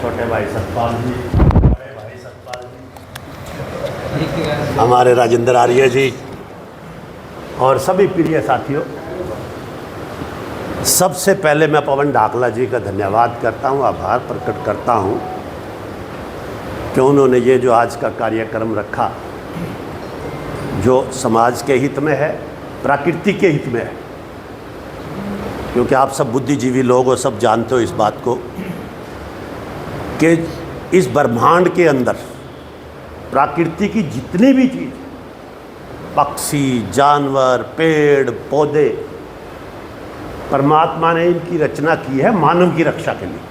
छोटे भाई सतपाल जी, बड़े भाई सतपाल जी, हमारे राजेंद्र आर्य जी और सभी प्रिय साथियों, सबसे पहले मैं पवन डाकला जी का धन्यवाद करता हूं, आभार प्रकट करता हूं कि उन्होंने ये जो आज का कार्यक्रम रखा, जो समाज के हित में है, प्रकृति के हित में है। क्योंकि आप सब बुद्धिजीवी लोग हो, सब जानते हो इस बात को कि इस ब्रह्मांड के अंदर प्रकृति की जितनी भी चीज़, पक्षी, जानवर, पेड़ पौधे, परमात्मा ने इनकी रचना की है मानव की रक्षा के लिए।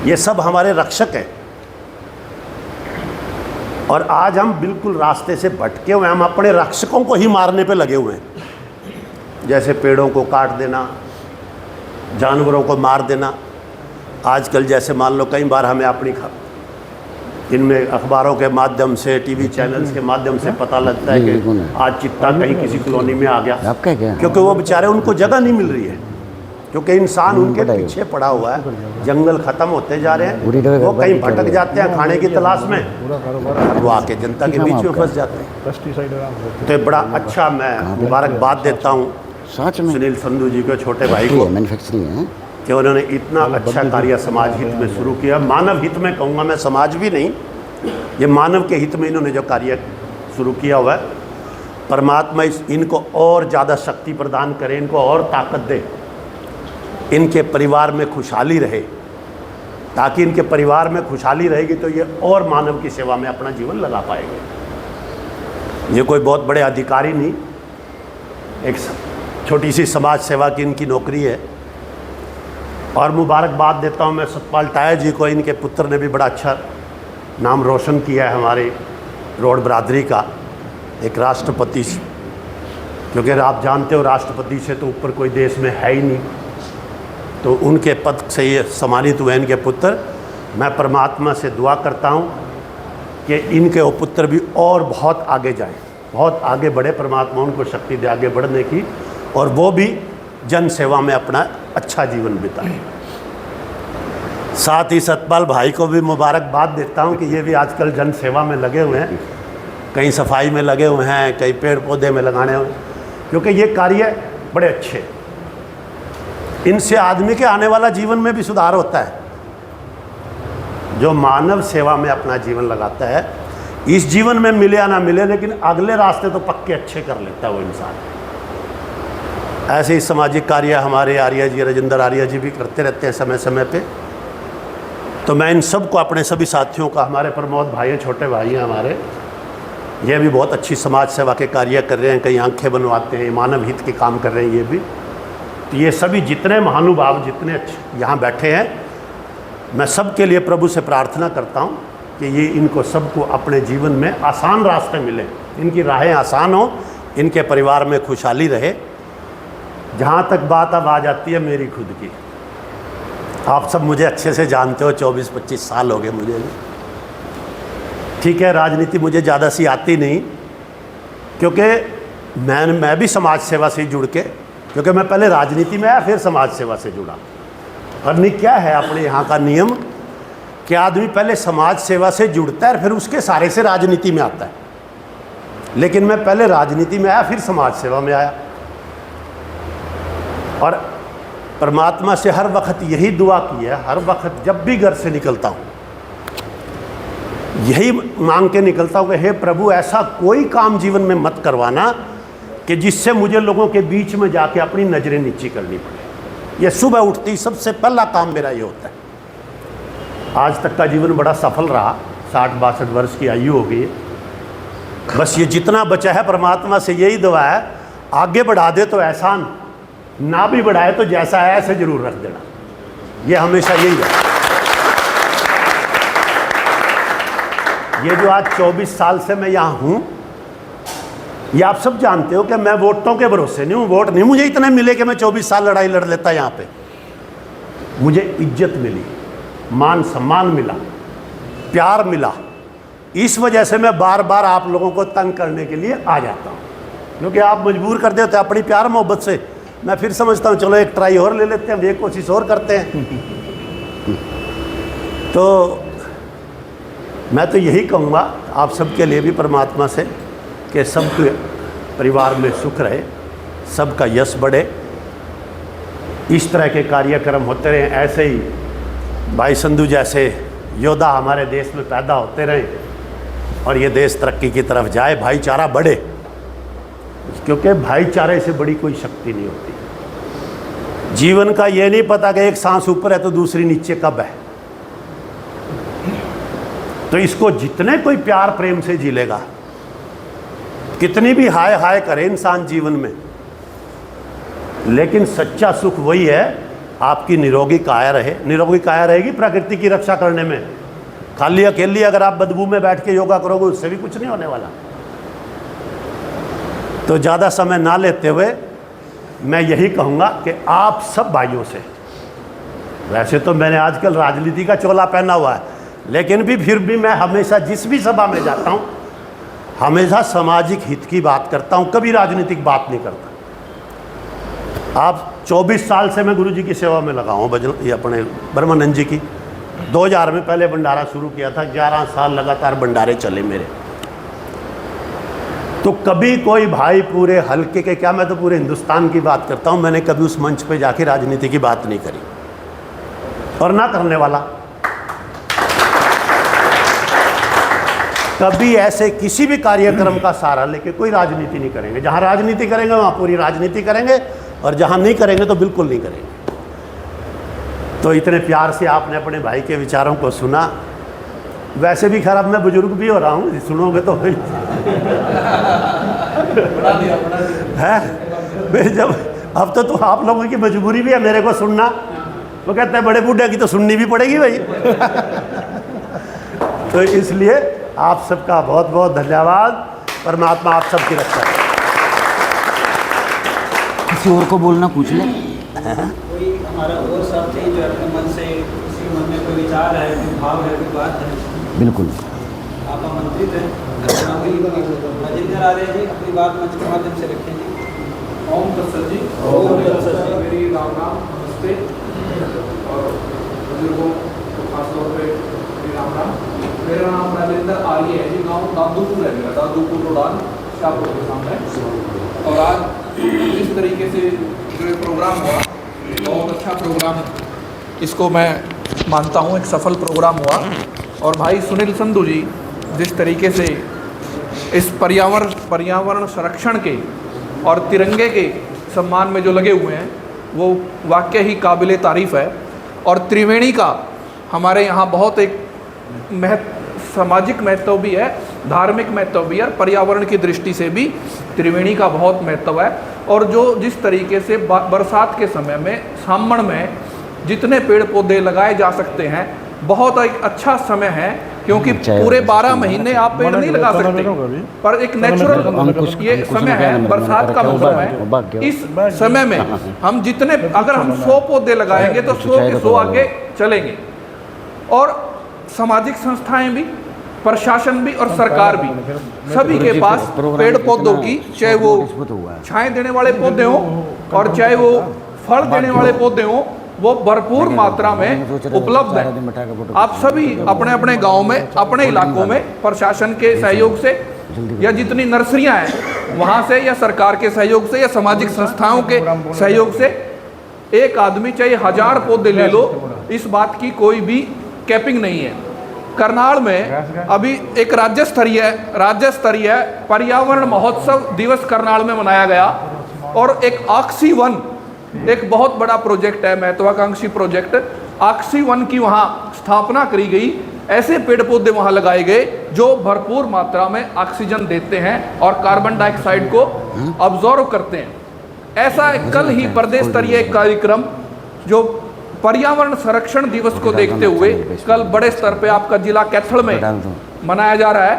ये सब हमारे रक्षक हैं। और आज हम बिल्कुल रास्ते से भटके हुए, हम अपने रक्षकों को ही मारने पे लगे हुए हैं। जैसे पेड़ों को काट देना, जानवरों को मार देना। आजकल जैसे मान लो कई बार हमें अपनी इनमें अखबारों के माध्यम से, टीवी चैनल्स के माध्यम से पता लगता है कि आज चित्ता कहीं किसी कॉलोनी में आ गया, क्योंकि वो बेचारे, उनको जगह नहीं मिल रही है, क्योंकि इंसान उनके पीछे पड़ा हुआ है। जंगल खत्म होते जा रहे हैं, वो कहीं भटक जाते हैं खाने की तलाश में, वो आके जनता के बीच में फंस जाते हैं। तो बड़ा अच्छा मैं मुबारकबाद देता हूँ सुनील संधू जी को, छोटे भाई को, मैन्युफैक्चरिंग है कि उन्होंने इतना अच्छा कार्य समाज हित में शुरू किया। मानव हित में कहूँगा मैं, समाज भी नहीं, ये मानव के हित में इन्होंने जो कार्य शुरू किया हुआ है। परमात्मा इनको और ज़्यादा शक्ति प्रदान करे, इनको और ताकत दे, इनके परिवार में खुशहाली रहे। ताकि इनके परिवार में खुशहाली रहेगी तो ये और मानव की सेवा में अपना जीवन लगा पाएंगे। ये कोई बहुत बड़े अधिकारी नहीं, एक छोटी सी समाज सेवा की इनकी नौकरी है। और मुबारकबाद देता हूँ मैं सतपाल टायर जी को, इनके पुत्र ने भी बड़ा अच्छा नाम रोशन किया है हमारे रोड बरादरी का, एक राष्ट्रपति, क्योंकि आप जानते हो राष्ट्रपति से तो ऊपर कोई देश में है ही नहीं, तो उनके पद से ये सम्मानित हुए इनके पुत्र। मैं परमात्मा से दुआ करता हूँ कि इनके वो पुत्र भी और बहुत आगे जाएं, बहुत आगे बढ़े, परमात्मा उनको शक्ति दे आगे बढ़ने की, और वो भी जन सेवा में अपना अच्छा जीवन बिताएं। साथ ही सतपाल भाई को भी मुबारकबाद देता हूँ कि ये भी आजकल जन सेवा में लगे हुए हैं, कहीं सफाई में लगे हुए हैं, कहीं पेड़ पौधे में लगाने हुए, क्योंकि ये कार्य बड़े अच्छे, इनसे आदमी के आने वाला जीवन में भी सुधार होता है। जो मानव सेवा में अपना जीवन लगाता है, इस जीवन में मिले या ना मिले, लेकिन अगले रास्ते तो पक्के अच्छे कर लेता है वो इंसान। ऐसे ही सामाजिक कार्य हमारे आर्या जी, राजेंद्र आर्या जी भी करते रहते हैं समय समय पे। तो मैं इन सब को, अपने सभी साथियों का, हमारे प्रमोद भाई हैं, छोटे भाई हैं हमारे, ये भी बहुत अच्छी समाज सेवा के कार्य कर रहे हैं, कई आंखें बनवाते हैं, मानव हित के काम कर रहे हैं ये भी। तो ये सभी जितने महानुभाव, जितने अच्छे यहाँ बैठे हैं, मैं सबके लिए प्रभु से प्रार्थना करता हूँ कि ये इनको सबको अपने जीवन में आसान रास्ते मिले, इनकी राहें आसान हो, इनके परिवार में खुशहाली रहे। जहाँ तक बात अब आ जाती है मेरी खुद की, आप सब मुझे अच्छे से जानते हो, 24-25 साल हो गए मुझे भी। ठीक है, राजनीति मुझे ज़्यादा सी आती नहीं, क्योंकि मैं भी समाज सेवा से जुड़ के, क्योंकि मैं पहले राजनीति में आया फिर समाज सेवा से जुड़ा। और नहीं क्या है अपने यहाँ का नियम कि आदमी पहले समाज सेवा से जुड़ता है फिर उसके सारे से राजनीति में आता है, लेकिन मैं पहले राजनीति में आया फिर समाज सेवा में आया। और परमात्मा से हर वक्त यही दुआ की है, हर वक्त जब भी घर से निकलता हूँ यही मांग के निकलता हूँ कि हे प्रभु, ऐसा कोई काम जीवन में मत करवाना कि जिससे मुझे लोगों के बीच में जाके अपनी नज़रें नीची करनी पड़े। ये सुबह उठती सबसे पहला काम मेरा ये होता है। आज तक का जीवन बड़ा सफल रहा, 60-62 वर्ष की आयु हो गई है। बस ये जितना बचा है परमात्मा से यही दुआ है, आगे बढ़ा दे तो एहसान, ना भी बढ़ाए तो जैसा है ऐसे जरूर रख देना। ये हमेशा यही है। ये जो आज 24 साल से मैं यहाँ हूँ, ये आप सब जानते हो कि मैं वोटों के भरोसे नहीं हूँ। वोट नहीं मुझे इतने मिले कि मैं 24 साल लड़ाई लड़ लेता यहाँ पे। मुझे इज्जत मिली, मान सम्मान मिला, प्यार मिला। इस वजह से मैं बार बार आप लोगों को तंग करने के लिए आ जाता हूँ, क्योंकि आप मजबूर कर देते अपनी प्यार मोहब्बत से। मैं फिर समझता हूँ चलो एक ट्राई और ले लेते हैं, एक कोशिश और करते हैं। तो मैं तो यही कहूँगा आप सबके लिए भी परमात्मा से कि सबके परिवार में सुख रहे, सबका यश बढ़े, इस तरह के कार्यक्रम होते रहें, ऐसे ही भाई संधू जैसे योद्धा हमारे देश में पैदा होते रहें और ये देश तरक्की की तरफ जाए, भाईचारा बढ़े, क्योंकि भाईचारे से बड़ी कोई शक्ति नहीं होती। जीवन का ये नहीं पता कि एक सांस ऊपर है तो दूसरी नीचे कब है। तो इसको जितने कोई प्यार प्रेम से जी लेगा, कितनी भी हाय हाय करे इंसान जीवन में, लेकिन सच्चा सुख वही है आपकी निरोगी काया रहे। निरोगी काया रहेगी प्रकृति की रक्षा करने में। खाली अकेली अगर आप बदबू में बैठ के योगा करोगे उससे भी कुछ नहीं होने वाला। तो ज़्यादा समय ना लेते हुए मैं यही कहूँगा कि आप सब भाइयों से, वैसे तो मैंने आजकल राजनीति का चोला पहना हुआ है, लेकिन भी फिर भी मैं हमेशा जिस भी सभा में जाता हूँ हमेशा सामाजिक हित की बात करता हूँ, कभी राजनीतिक बात नहीं करता। आप 24 साल से मैं गुरुजी की सेवा में लगा हूँ, ये अपने ब्रह्मानंद जी की। 2000 में पहले भंडारा शुरू किया था, 11 साल लगातार भंडारे चले मेरे। तो कभी कोई भाई पूरे हल्के के क्या, मैं तो पूरे हिंदुस्तान की बात करता हूँ, मैंने कभी उस मंच पे जाके राजनीति की बात नहीं करी और ना करने वाला। कभी ऐसे किसी भी कार्यक्रम का सहारा लेके कोई राजनीति नहीं करेंगे। जहाँ राजनीति करेंगे वहाँ पूरी राजनीति करेंगे, और जहाँ नहीं करेंगे तो बिल्कुल नहीं करेंगे। तो इतने प्यार से आपने अपने भाई के विचारों को सुना। वैसे भी खैर अब मैं बुजुर्ग भी हो रहा हूँ, सुनोगे तो है मैं जब अब तो आप लोगों की मजबूरी भी है मेरे को सुनना। वो कहते हैं बड़े बूढ़े की तो सुननी भी पड़ेगी भाई। तो इसलिए आप सबका बहुत बहुत धन्यवाद। परमात्मा आप सबकी रक्षा करे। किसी और को बोलना पूछ ले। कोई हमारा और साथी जो अपने मन से किसी मन में कोई विचार है, कोई भाव है, कोई बात है, बिल्कुल आप आमंत्रित हैं। मजिंदर आ रहे जी, अपनी बात मंच के माध्यम से रखें जी। ओम तत्सत जी। ओम तत्सत जी। मेरी राम राम नमस्ते और बुजुर्गों को खासतौर पे मेरी राम राम। मेरा नाम राजेंद्र आर्य है जी, गांव दादूपुर है मेरा, दादूपुर रोडान शाहपुर के सामने। और आज इस तरीके से जो ये प्रोग्राम हुआ, बहुत अच्छा प्रोग्राम, इसको मैं मानता हूँ एक सफल प्रोग्राम हुआ। और भाई सुनील संधू जी जिस तरीके से इस पर्यावरण संरक्षण के और तिरंगे के सम्मान में जो लगे हुए हैं वो वाकई ही काबिले तारीफ़ है। और त्रिवेणी का हमारे यहाँ बहुत एक सामाजिक महत्व भी है, धार्मिक महत्व भी है, पर्यावरण की दृष्टि से भी त्रिवेणी का बहुत महत्व है। और जो जिस तरीके से बरसात के समय में सामण में जितने पेड़ पौधे लगाए जा सकते हैं, बहुत एक अच्छा समय है, क्योंकि पूरे 12 महीने आप पेड़ नहीं लगा सकते, पर एक नेचुरल ये समय है, बरसात का मौसम है। इस समय में हम जितने अगर हम 100 पौधे लगाएंगे तो 100 के 100 आगे चलेंगे। और सामाजिक संस्थाएं भी, प्रशासन भी और सरकार भी, सभी के पास पेड़ पौधों की, चाहे वो छाएं देने वाले पौधे हों और चाहे वो फल देने वाले पौधे हों, वो भरपूर मात्रा में उपलब्ध है। आप सभी अपने अपने गांव में, अपने इलाकों में प्रशासन के सहयोग से या जितनी नर्सरियां हैं वहां से, या सरकार के सहयोग से, या सामाजिक संस्थाओं के सहयोग से, एक आदमी चाहे 1000 पौधे ले लो, इस बात की कोई भी कैपिंग नहीं है। करनाल में अभी एक राज्य स्तरीय पर्यावरण महोत्सव दिवस करनाल में मनाया गया। और एक ऑक्सी वन, एक बहुत बड़ा प्रोजेक्ट है, महत्वाकांक्षी प्रोजेक्ट ऑक्सी वन की वहाँ स्थापना करी गई। ऐसे पेड़ पौधे वहाँ लगाए गए जो भरपूर मात्रा में ऑक्सीजन देते हैं और कार्बन डाइऑक्साइड को अब्जॉर्व करते हैं। ऐसा कल ही प्रदेश स्तरीय कार्यक्रम जो पर्यावरण संरक्षण दिवस को देखते हुए कल बड़े स्तर पे आपका जिला कैथल में मनाया जा रहा है।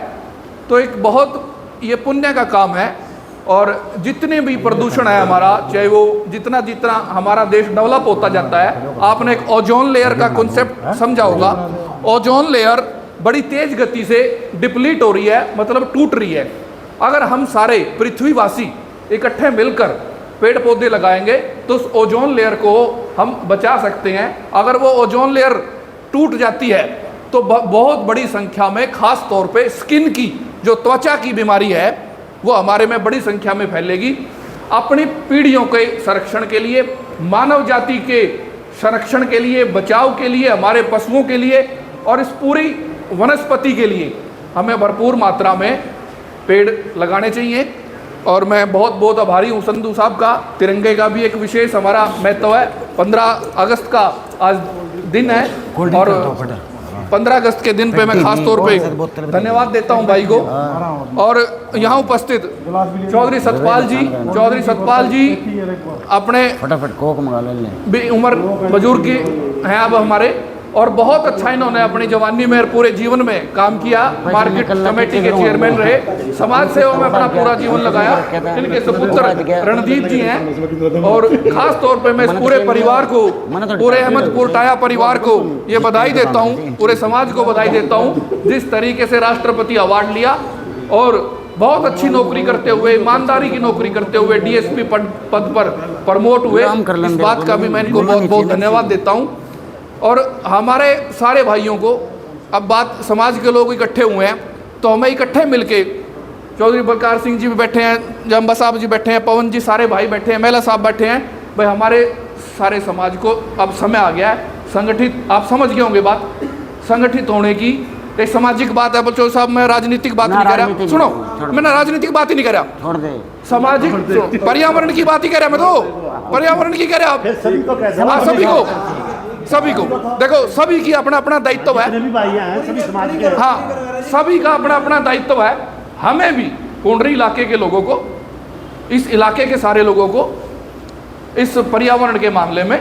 तो एक बहुत ये पुण्य का काम है। और जितने भी प्रदूषण है हमारा, चाहे वो जितना हमारा देश डेवलप होता जाता है, आपने एक ओजोन लेयर का कॉन्सेप्ट समझा होगा। ओजोन लेयर बड़ी तेज गति से डिप्लीट हो रही है, मतलब टूट रही है। अगर हम सारे पृथ्वीवासी इकट्ठे मिलकर पेड़ पौधे लगाएंगे तो उस ओजोन लेयर को हम बचा सकते हैं। अगर वो ओजोन लेयर टूट जाती है तो बहुत बड़ी संख्या में, खास तौर पे स्किन की, जो त्वचा की बीमारी है, वो हमारे में बड़ी संख्या में फैलेगी। अपनी पीढ़ियों के संरक्षण के लिए, मानव जाति के संरक्षण के लिए, बचाव के लिए, हमारे पशुओं के लिए और इस पूरी वनस्पति के लिए हमें भरपूर मात्रा में पेड़ लगाने चाहिए। और मैं बहुत बहुत आभारी हूँ संधू साहब का। तिरंगे का भी एक विशेष हमारा महत्व है। 15 अगस्त का आज दिन है और 15 अगस्त के दिन पे मैं खास तौर पे धन्यवाद देता हूं भाई को। और यहाँ उपस्थित चौधरी सतपाल जी अपने फटाफट कोक मंगा ले, उम्र बुजुर्ग हैं अब हमारे, और बहुत अच्छा इन्होंने अपनी जवानी में और पूरे जीवन में काम किया। मार्केट कमेटी के चेयरमैन रहे, समाज सेवा में अपना पूरा जीवन लगाया। इनके सुपुत्र रणदीप जी हैं। और खास तौर पे मैं इस पूरे परिवार को, पूरे अहमदपुर टाया परिवार को ये बधाई देता हूँ, पूरे समाज को बधाई देता हूँ जिस तरीके से राष्ट्रपति अवार्ड लिया और बहुत अच्छी नौकरी करते हुए, ईमानदारी की नौकरी करते हुए डीएसपी पद पर प्रमोट हुए। इस बात का भी मैं इनको बहुत बहुत धन्यवाद देता हूँ। और हमारे सारे भाइयों को, अब बात समाज के लोग इकट्ठे हुए हैं तो हमें इकट्ठे मिलके, चौधरी बलकार सिंह जी भी बैठे हैं, जम्बा साहब जी बैठे हैं, पवन जी, सारे भाई बैठे हैं, मेला साहब बैठे हैं, भाई हमारे सारे समाज को अब समय आ गया है संगठित, आप समझ गए होंगे बात, संगठित होने की। एक सामाजिक बात है। बलचौधरी साहब मैं राजनीतिक बात नहीं कर रहा, सुनो, मैंने राजनीतिक बात ही नहीं कर रहा, छोड़ दे, सामाजिक पर्यावरण की बात ही कह रहा, मैं तो पर्यावरण की कह रहा, आप सभी को सभी को देखो, सभी की अपना अपना दायित्व है। जितने भी भाई हैं सभी समाज के हैं। हाँ, सभी का अपना अपना दायित्व है। हमें भी कोंडरी इलाके के लोगों को, इस इलाके के सारे लोगों को इस पर्यावरण के मामले में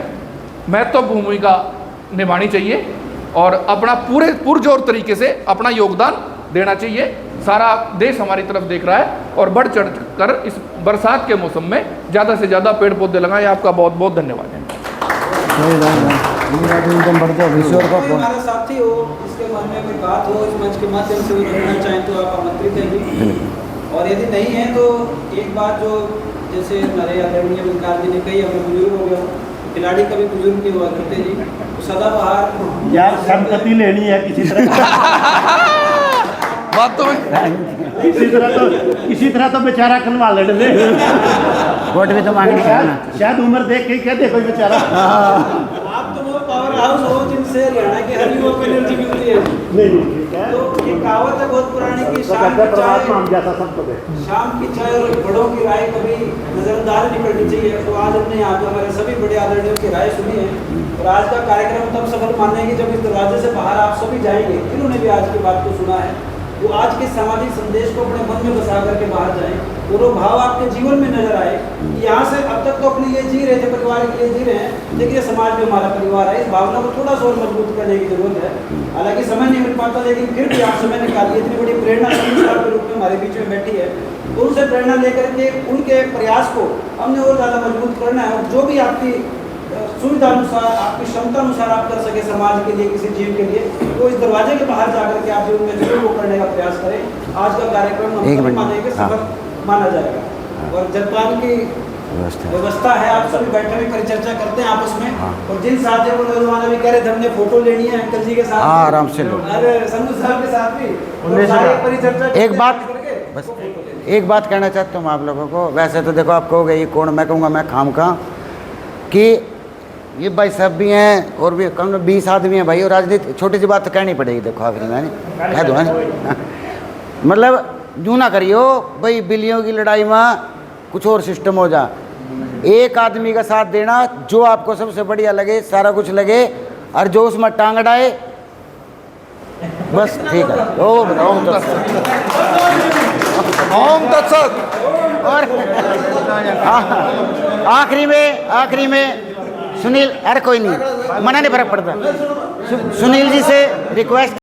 महत्वपूर्ण भूमिका निभानी चाहिए और अपना पूरे पुरजोर तरीके से अपना योगदान देना चाहिए। सारा देश हमारी तरफ देख रहा है और बढ़ चढ़ कर इस बरसात के मौसम में ज़्यादा से ज़्यादा पेड़ पौधे लगाएं। आपका बहुत बहुत धन्यवाद है। हमारे साथी हो, इसके मन में कोई बात हो, इस मंच के माध्यम से वो रखना चाहें तो आप आमंत्रित हैं जी। और यदि नहीं है तो एक बात जो जैसे हमारे आदरणीय विकास जी ने कही, हमें बुजुर्ग हो गया, खिलाड़ी कभी बुजुर्ग नहीं हुआ करते जी, तो सदाबहार यार संपत्ति लेनी है किसी तरह बात तो किसी तरह तो बेचारा खनवा लेने वोट भी तो मांगने का ना। शायद उम्र देख के कहते कोई बेचारा। आप तो वो पावर हाउस हो जिनसे हरियाणा के हर युवा को एनर्जी मिलती है। तो ये कहावत है बहुत पुरानी कि शाम की चाय और बड़ों की राय कभी नजरअंदाज नहीं करनी चाहिए। तो आज हमने यहाँ पे हमारे सभी बड़े आदरणियों की राय सुनी है और आज का कार्यक्रम तब सफल मानेंगे जब इस दरवाजे से बाहर आप सभी जाएंगे, जिन्होंने भी आज की बात को सुना है, वो आज के सामाजिक संदेश को अपने मन में बसा करके बाहर जाए और वो भाव आपके जीवन में नजर आए कि यहाँ से अब तक तो अपने लिए जी रहे थे, परिवार के लिए जी रहे हैं, लेकिन ये समाज में हमारा परिवार है। इस भावना को थोड़ा सा और मजबूत करने की जरूरत है। हालांकि समय नहीं मिल पाता, लेकिन फिर भी आप समय निकालिए। इतनी बड़ी प्रेरणा के रूप में हमारे बीच में बैठी है, तो उनसे प्रेरणा लेकर के उनके प्रयास को हमने और ज़्यादा मजबूत करना है। और जो भी आपकी सुविधा अनुसार, आपकी क्षमता अनुसार आप कर सके समाज के लिए, किसी जीव के लिए, तो इस दरवाजे के बाहर जाकर के आप जीवन में जरूर वो करने का प्रयास करें। आज का कार्यक्रम हम सभी मानेंगे सफल माना जाएगा। और जलपान की व्यवस्था है, आप सभी बैठे हुए परिचर्चा करते हैं आपस में। और जिन साथियों को नौजवान अभी कह रहे थे हमने फोटो लेनी है अंकल जी के साथ, आराम से लो। अरे संधू साहब के साथ भी परिचर्चा। एक बात बस एक बात कहना चाहता हूँ आप लोगों को। वैसे तो देखो आप कहोगे ये कौन, मैं कहूँगा मैं खाम का कि ये भाई सब भी हैं और भी कम 20 आदमी हैं भाई। और राजनीति छोटी सी बात तो कहनी पड़ेगी। देखो आखिरी में कह दो है मतलब यूँ ना करियो भाई बिल्लियों की लड़ाई में कुछ और सिस्टम हो जा। एक आदमी का साथ देना, जो आपको सबसे बढ़िया लगे, सारा कुछ लगे, और जो उसमें टांग अड़ाए बस ठीक है। ओम तत्सत। और आखिरी में सुनील, अरे कोई नहीं, मना नहीं फर्क पड़ता। सुनील जी से रिक्वेस्ट